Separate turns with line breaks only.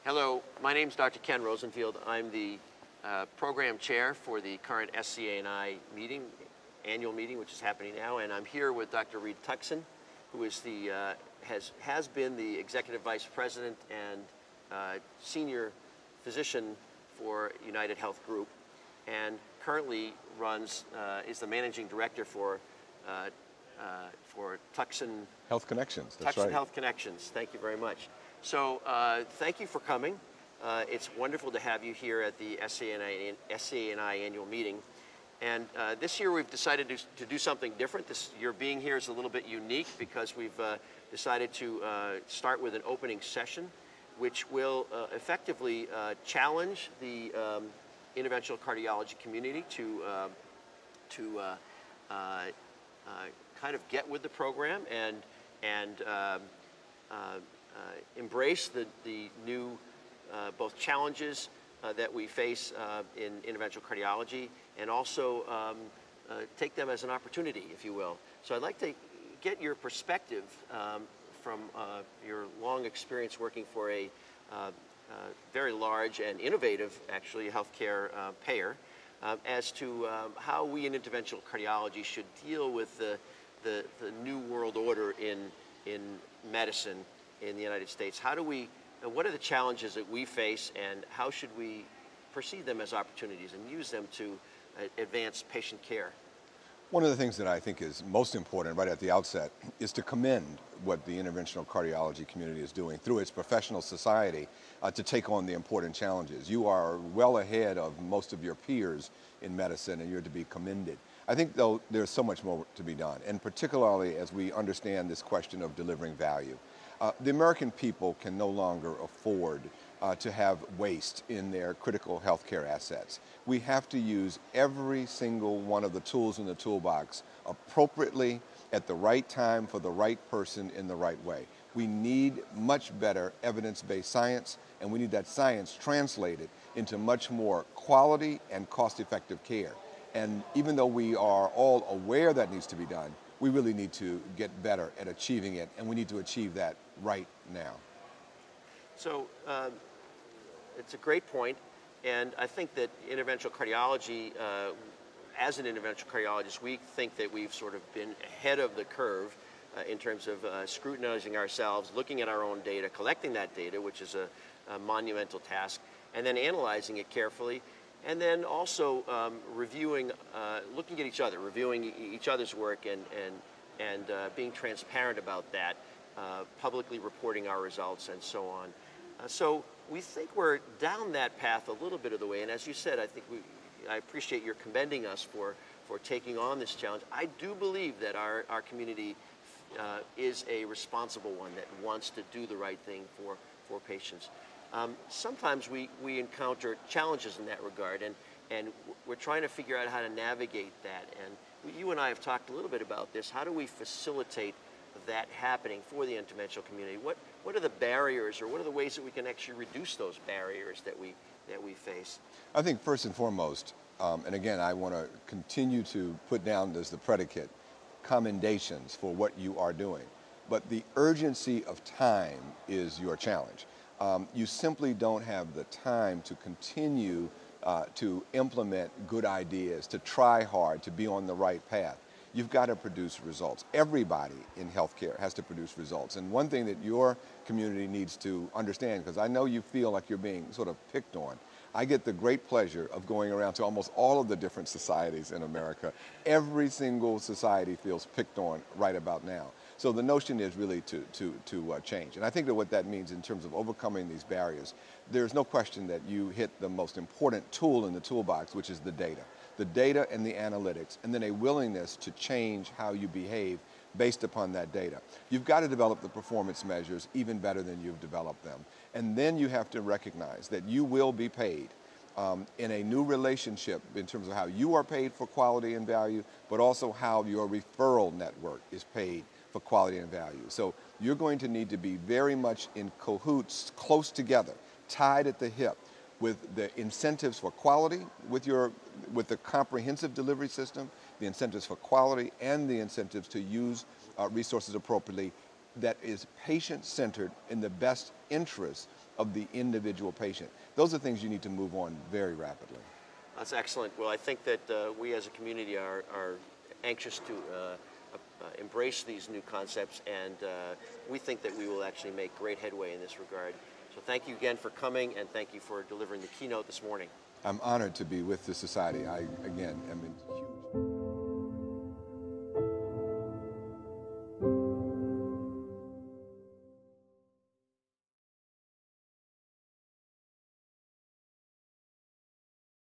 Hello, my name is Dr. Ken Rosenfield. I'm the program chair for the current SCAI meeting, annual meeting, which is happening now, and I'm here with Dr. Reed Tuckson, who is the has been the executive vice president and senior physician for United Health Group, and currently is the managing director for Tuckson
Health Connections. That's
Tuckson
right.
Health Connections. Thank you very much. So thank you for coming. It's wonderful to have you here at the SCAI annual meeting. And this year we've decided to do something different. Your being here is a little bit unique because we've decided to start with an opening session, which will effectively challenge the interventional cardiology community to kind of get with the program and embrace the new both challenges that we face in interventional cardiology, and also take them as an opportunity, if you will. So I'd like to get your perspective from your long experience working for a very large and innovative, actually, healthcare payer, as to how we in interventional cardiology should deal with the new world order in medicine in the United States. What are the challenges that we face, and how should we perceive them as opportunities and use them to advance patient care?
One of the things that I think is most important right at the outset is to commend what the interventional cardiology community is doing through its professional society to take on the important challenges. You are well ahead of most of your peers in medicine, and you're to be commended. I think, though, there's so much more to be done, and particularly as we understand this question of delivering value. The American people can no longer afford to have waste in their critical healthcare assets. We have to use every single one of the tools in the toolbox appropriately at the right time for the right person in the right way. We need much better evidence-based science, and we need that science translated into much more quality and cost-effective care. And even though we are all aware that needs to be done, we really need to get better at achieving it, and we need to achieve that right now.
So it's a great point, and I think that interventional cardiology, as an interventional cardiologist, we think that we've sort of been ahead of the curve in terms of scrutinizing ourselves, looking at our own data, collecting that data, which is a monumental task, and then analyzing it carefully, and then also reviewing, looking at each other, reviewing each other's work, and being transparent about that, publicly reporting our results, and so on. So we think we're down that path a little bit of the way, and as you said, I appreciate your commending us for taking on this challenge. I do believe that our community is a responsible one that wants to do the right thing for patients. Sometimes we encounter challenges in that regard, and we're trying to figure out how to navigate that. And you and I have talked a little bit about this. How do we facilitate that happening for the interventional community? What are the barriers, or what are the ways that we can actually reduce those barriers that we face?
I think first and foremost, and again, I want to continue to put down as the predicate, commendations for what you are doing. But the urgency of time is your challenge. You simply don't have the time to continue to implement good ideas, to try hard, to be on the right path. You've got to produce results. Everybody in healthcare has to produce results. And one thing that your community needs to understand, because I know you feel like you're being sort of picked on, I get the great pleasure of going around to almost all of the different societies in America. Every single society feels picked on right about now. So the notion is really to change. And I think that what that means in terms of overcoming these barriers, there's no question that you hit the most important tool in the toolbox, which is the data. The data and the analytics, and then a willingness to change how you behave based upon that data. You've got to develop the performance measures even better than you've developed them. And then you have to recognize that you will be paid in a new relationship in terms of how you are paid for quality and value, but also how your referral network is paid for quality and value. So you're going to need to be very much in cahoots, close together, tied at the hip with the incentives for quality with the comprehensive delivery system, the incentives for quality, and the incentives to use resources appropriately that is patient-centered in the best interest of the individual patient. Those are things you need to move on very rapidly.
That's excellent. Well, I think that we as a community are anxious to embrace these new concepts, and we think that we will actually make great headway in this regard. So thank you again for coming, and thank you for delivering the keynote this morning.
I'm honored to be with the society. I, again, am in huge...